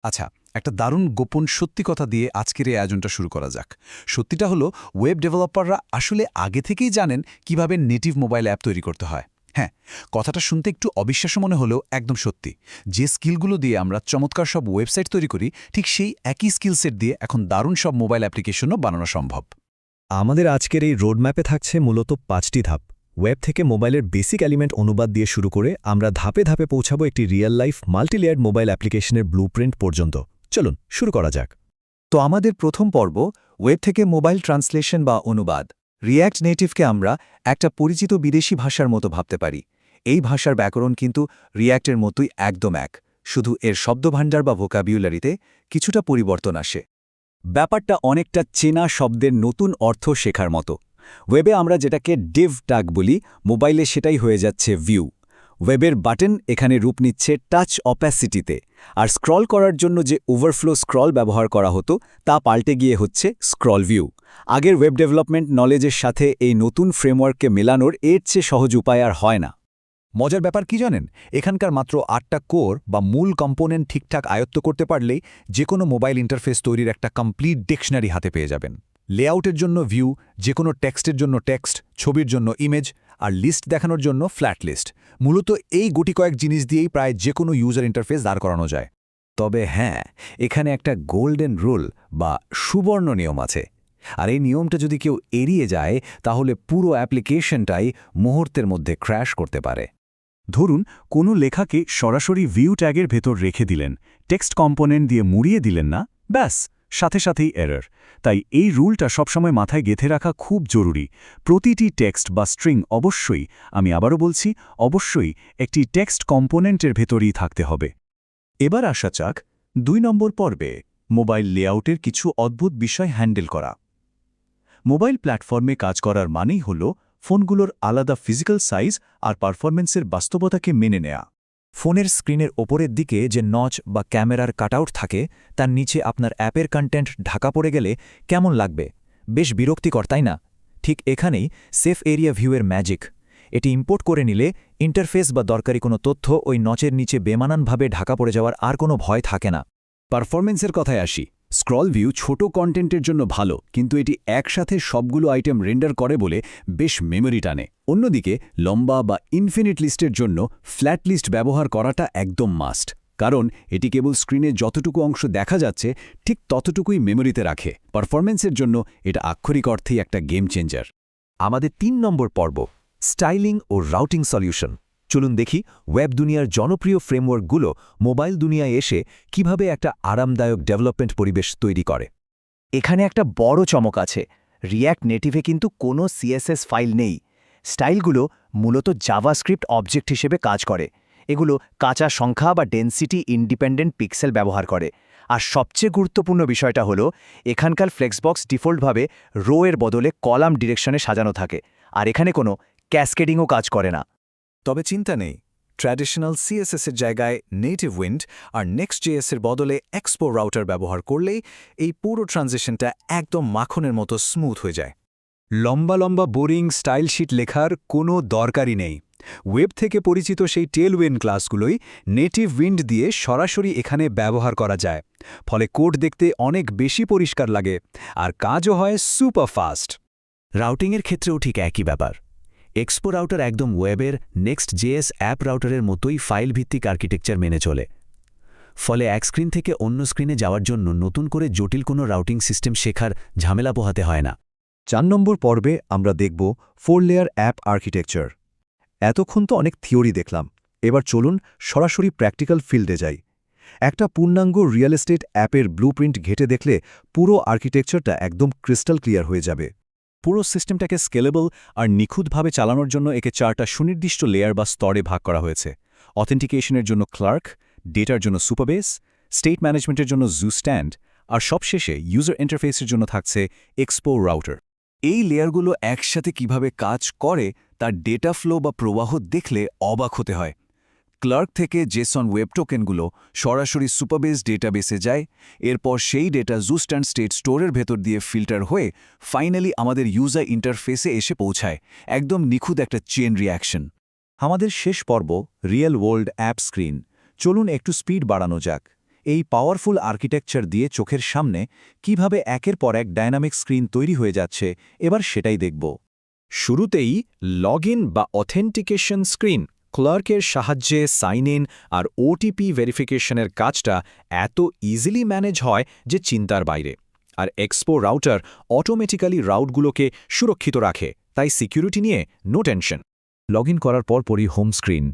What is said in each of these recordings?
আচ্ছা, একটা দারুণ গোপন সত্যি কথা দিয়ে আজকের এই আয়োজনটা শুরু করা যাক। সত্যিটা হলো ওয়েব ডেভেলপাররা আসলে আগে থেকেই জানেন কিভাবে নেটিভ মোবাইল অ্যাপ তৈরি করতে হয়। হ্যাঁ, কথাটা শুনতে একটু অবিশ্বাস্য মনে হলেও একদম সত্যি। যে স্কিলগুলো দিয়ে আমরা চমৎকার সব ওয়েবসাইট তৈরি করি, ঠিক সেই একই স্কিল সেট দিয়ে এখন দারুণ সব মোবাইল অ্যাপ্লিকেশনও বানানো সম্ভব। আমাদের আজকের এই রোডম্যাপে থাকছে মূলত 5টি ধাপ। ওয়েব থেকে মোবাইলের বেসিক এলিমেন্ট অনুবাদ দিয়ে শুরু করে আমরা ধাপে ধাপে পৌঁছাবো একটি রিয়েল লাইফ মাল্টিলেয়ার্ড মোবাইল অ্যাপ্লিকেশনের ব্লুপ্রিন্ট পর্যন্ত। চলুন শুরু করা যাক। তো আমাদের প্রথম পর্ব ওয়েব থেকে মোবাইল ট্রান্সলেশন বা অনুবাদ। রিয়্যাক্ট নেটিভকে আমরা একটা পরিচিত বিদেশি ভাষার মতো ভাবতে পারি। এই ভাষার ব্যাকরণ কিন্তু রিয়্যাক্টের মতোই একদম এক, শুধু এর শব্দভাণ্ডার বা ভোকাবিউলারিতে কিছুটা পরিবর্তন আসে। ব্যাপারটা অনেকটা চেনা শব্দের নতুন অর্থ শেখার মতো। ওয়েবে আমরা যেটাকে ডিভ ট্যাগ বলি, মোবাইলে সেটাই হয়ে যাচ্ছে ভিউ। ওয়েবের বাটন এখানে রূপ নিচ্ছে টাচ অপ্যাসিটিতে, আর স্ক্রল করার জন্য যে ওভারফ্লো স্ক্রল ব্যবহার করা হতো তা পাল্টে গিয়ে হচ্ছে স্ক্রল ভিউ। আগের ওয়েব ডেভেলপমেন্ট নলেজের সাথে এই নতুন ফ্রেমওয়ার্ককে মেলানোর এর চেয়ে সহজ উপায় আর হয় না। মজার ব্যাপার কি জানেন? এখানকার মাত্র 8টা কোর বা মূল কম্পোনেন্ট ঠিকঠাক আয়ত্ত করতে পারলেই যে কোনো মোবাইল ইন্টারফেস তৈরির একটা কমপ্লিট ডিকশনারি হাতে পেয়ে যাবেন। লেআউটের জন্য ভিউ, যে কোনো টেক্সটের জন্য টেক্সট, ছবির জন্য ইমেজ, আর লিস্ট দেখানোর জন্য ফ্ল্যাট লিস্ট। মূলত এই গুটি কয়েক জিনিস দিয়েই প্রায় যে কোনো ইউজার ইন্টারফেস দাঁড় করানো যায়। তবে হ্যাঁ, এখানে একটা গোল্ডেন রুল বা সুবর্ণ নিয়ম আছে। আর এই নিয়মটা যদি কেউ এড়িয়ে যায় তাহলে পুরো অ্যাপ্লিকেশনটাই মুহূর্তের মধ্যে ক্র্যাশ করতে পারে। ধরুন কোনো লেখাকে সরাসরি ভিউ ট্যাগের ভেতর রেখে দিলেন, টেক্সট কম্পোনেন্ট দিয়ে মুড়িয়ে দিলেন না, ব্যাস সাথে সাথেই এরর। তাই এই রুলটা সবসময় মাথায় গেঁথে রাখা খুব জরুরি। প্রতিটি টেক্সট বা স্ট্রিং অবশ্যই, আমি আবারও বলছি, অবশ্যই একটি টেক্সট কম্পোনেন্টের ভেতরেই থাকতে হবে। এবার আসা যাক 2 নম্বর পর্বে, মোবাইল লেআউটের কিছু অদ্ভুত বিষয় হ্যান্ডেল করা। মোবাইল প্ল্যাটফর্মে কাজ করার মানেই হল ফোনগুলোর আলাদা ফিজিক্যাল সাইজ আর পারফরম্যান্সের বাস্তবতাকে মেনে নেয়া। ফোনের স্ক্রিনের ওপরের দিকে যে নচ বা ক্যামেরার কাটআউট থাকে, তার নিচে আপনার অ্যাপের কন্টেন্ট ঢাকা পড়ে গেলে কেমন লাগবে? বেশ বিরক্তিকর, তাই না? ঠিক এখানেই সেফ এরিয়া ভিউয়ের ম্যাজিক। এটি ইম্পোর্ট করে নিলে ইন্টারফেস বা দরকারি কোনো তথ্য ওই নচের নিচে বেমানানভাবে ঢাকা পড়ে যাওয়ার আর কোনো ভয় থাকে না। পারফরম্যান্সের কথায় আসি। স্ক্রল ভিউ ছোট কন্টেন্টের জন্য ভালো, কিন্তু এটি একসাথে সবগুলো আইটেম রেন্ডার করে বলে বেশ মেমোরি টানে। অন্যদিকে লম্বা বা ইনফিনিট লিস্টের জন্য ফ্ল্যাট লিস্ট ব্যবহার করাটা একদম মাস্ট, কারণ এটি কেবল স্ক্রিনে যতটুকু অংশ দেখা যাচ্ছে ঠিক ততটুকুই মেমোরিতে রাখে। পারফরম্যান্সের জন্য এটা আক্ষরিক অর্থেই একটা গেম চেঞ্জার। আমাদের 3 নম্বর পর্ব, স্টাইলিং ও রাউটিং সলিউশন। চলুন দেখি ওয়েব দুনিয়ার জনপ্রিয় ফ্রেমওয়ার্কগুলো মোবাইল দুনিয়ায় এসে কিভাবে একটা আরামদায়ক ডেভেলপমেন্ট পরিবেশ তৈরি করে। এখানে একটা বড় চমক আছে। রিয়্যাক্ট নেটিভে কিন্তু কোনো সিএসএস ফাইল নেই। স্টাইলগুলো মূলত জাভাস্ক্রিপ্ট অবজেক্ট হিসেবে কাজ করে। এগুলো কাঁচা সংখ্যা বা ডেনসিটি ইন্ডিপেন্ডেন্ট পিক্সেল ব্যবহার করে। আর সবচেয়ে গুরুত্বপূর্ণ বিষয়টা হলো এখানকার ফ্লেক্সবক্স ডিফল্টভাবে রো এর বদলে কলাম ডিরেকশনে সাজানো থাকে, আর এখানে কোনো ক্যাসকেডিংও কাজ করে না। তবে চিন্তা নেই, ট্র্যাডিশনাল সিএসএসের জায়গায় নেটিভ উইন্ড আর নেক্সট জেএসের বদলে এক্সপো রাউটার ব্যবহার করলেই এই পুরো ট্রানজিশনটা একদম মাখনের মতো স্মুথ হয়ে যায়। লম্বা লম্বা বোরিং স্টাইল শিট লেখার কোনো দরকারই নেই। ওয়েব থেকে পরিচিত সেই টেলউইন্ড ক্লাসগুলোই নেটিভ উইন্ড দিয়ে সরাসরি এখানে ব্যবহার করা যায়। ফলে কোড দেখতে অনেক বেশি পরিষ্কার লাগে, আর কাজও হয় সুপার ফাস্ট। রাউটিংয়ের ক্ষেত্রেও ঠিক একই ব্যাপার। এক্সপো রাউটার একদম ওয়েবের নেক্সট জেএস অ্যাপ রাউটারের মতোই ফাইল ভিত্তিক আর্কিটেকচার মেনে চলে। ফলে এক স্ক্রিন থেকে অন্য স্ক্রিনে যাওয়ার জন্য নতুন করে জটিল কোনো রাউটিং সিস্টেম শেখার ঝামেলা পোহাতে হয় না। 4 নম্বর পর্বে আমরা দেখব 4 লেয়ার অ্যাপ আর্কিটেকচার। এতক্ষণ তো অনেক থিওরি দেখলাম, এবার চলুন সরাসরি প্র্যাকটিক্যাল ফিল্ডে যাই। একটা পূর্ণাঙ্গ রিয়েল এস্টেট অ্যাপের ব্লুপ্রিন্ট ঘেঁটে দেখলে পুরো আর্কিটেকচারটা একদম ক্রিস্টাল ক্লিয়ার হয়ে যাবে। পুরো সিস্টেমটাকে স্কেলেবল আর নিখুঁতভাবে চালানোর জন্য একে 4টা সুনির্দিষ্ট লেয়ার বা স্তরে ভাগ করা হয়েছে। অথেন্টিকেশনের জন্য ক্লার্ক, ডেটার জন্য সুপারবেস, স্টেট ম্যানেজমেন্টের জন্য জু স্ট্যান্ড, আর সবশেষে ইউজার ইন্টারফেসের জন্য থাকছে এক্সপো রাউটার। এই লেয়ারগুলো একসাথে কিভাবে কাজ করে তার ডেটা ফ্লো বা প্রবাহ দেখলে অবাক হতে হয়। ক্লার্ক থেকে জেসন ওয়েব টোকেনগুলো সরাসরি সুপারবেস ডেটাবেসে যায়, এরপর সেই ডেটা জুস্ট্যান্ড স্টেট স্টোরের ভেতর দিয়ে ফিল্টার হয়ে ফাইনালি আমাদের ইউজার ইন্টারফেসে এসে পৌঁছায়। একদম নিখুঁত একটা চেন রিঅ্যাকশন। আমাদের শেষ পর্ব, রিয়েল ওয়ার্ল্ড অ্যাপ স্ক্রিন। চলুন একটু স্পিড বাড়ানো যাক। এই পাওয়ারফুল আর্কিটেকচার দিয়ে চোখের সামনে কিভাবে একের পর এক ডায়নামিক স্ক্রিন তৈরি হয়ে যাচ্ছে এবার সেটাই দেখব। শুরুতেই লগ ইন বা অথেন্টিকেশন স্ক্রিন, ক্লার্কের সাহায্যে সাইন ইন আর ওটিপি ভেরিফিকেশনের কাজটা এত ইজিলি ম্যানেজ হয় যে চিন্তার বাইরে। আর এক্সপো রাউটার অটোমেটিক্যালি রাউটগুলোকে সুরক্ষিত রাখে, তাই সিকিউরিটি নিয়ে নো টেনশন। লগ ইন করার পরপরই হোম স্ক্রিন।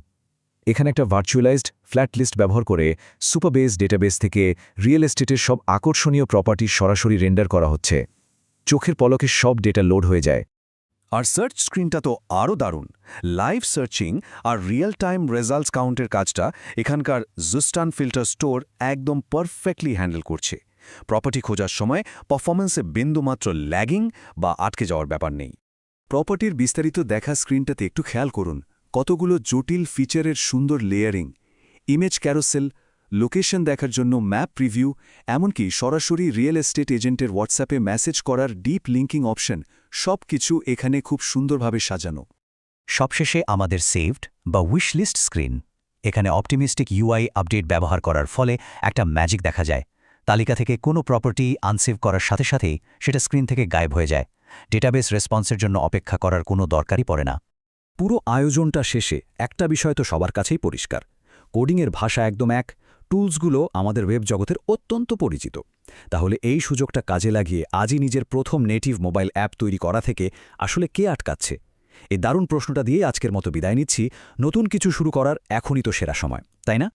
এখানে একটা ভার্চুয়ালাইজড ফ্ল্যাট লিস্ট ব্যবহার করে সুপারবেস ডেটাবেস থেকে রিয়েল এস্টেটের সব আকর্ষণীয় প্রপার্টি সরাসরি রেন্ডার করা হচ্ছে। চোখের পলকে সব ডেটা লোড হয়ে যায়। আর সার্চ স্ক্রিনটা তো আরও দারুণ। লাইভ সার্চিং আর রিয়েল টাইম রেজাল্টস কাউন্টের কাজটা এখানকার জুস্টান ফিল্টার স্টোর একদম পারফেক্টলি হ্যান্ডেল করছে। প্রপার্টি খোঁজার সময় পারফরমেন্সে বিন্দুমাত্র ল্যাগিং বা আটকে যাওয়ার ব্যাপার নেই। প্রপার্টির বিস্তারিত দেখা স্ক্রিনটাতে একটু খেয়াল করুন, কতগুলো জটিল ফিচারের সুন্দর লেয়ারিং, ইমেজ ক্যারোসেল, লোকেশন দেখার জন্য ম্যাপ প্রিভিউ, এমনকি সরাসরি রিয়েল এস্টেট এজেন্টের হোয়াটসঅ্যাপে মেসেজ করার ডিপ লিঙ্কিং অপশন, সব কিছু এখানে খুব সুন্দরভাবে সাজানো। সবশেষে আমাদের সেভড বা উইশ লিস্ট স্ক্রিন। এখানে অপটিমিস্টিক ইউআই আপডেট ব্যবহার করার ফলে একটা ম্যাজিক দেখা যায়। তালিকা থেকে কোনো প্রপার্টি আনসেভ করার সাথে সাথেই সেটা স্ক্রিন থেকে গায়েব হয়ে যায়। ডেটাবেস রেসপন্সের জন্য অপেক্ষা করার কোনো দরকারই পড়ে না। পুরো আয়োজনটা শেষে একটা বিষয় তো সবার কাছেই পরিষ্কার, কোডিংয়ের ভাষা একদম এক, টুলসগুলো আমাদের ওয়েব জগতের অত্যন্ত পরিচিত। তাহলে এই সুযোগটা কাজে লাগিয়ে আজই নিজের প্রথম নেটিভ মোবাইল অ্যাপ তৈরি করা থেকে আসলে কে আটকাচ্ছে? এই দারুণ প্রশ্নটা দিয়ে আজকের মতো বিদায় নিচ্ছি। নতুন কিছু শুরু করার এখনই তো সেরা সময়, তাই না?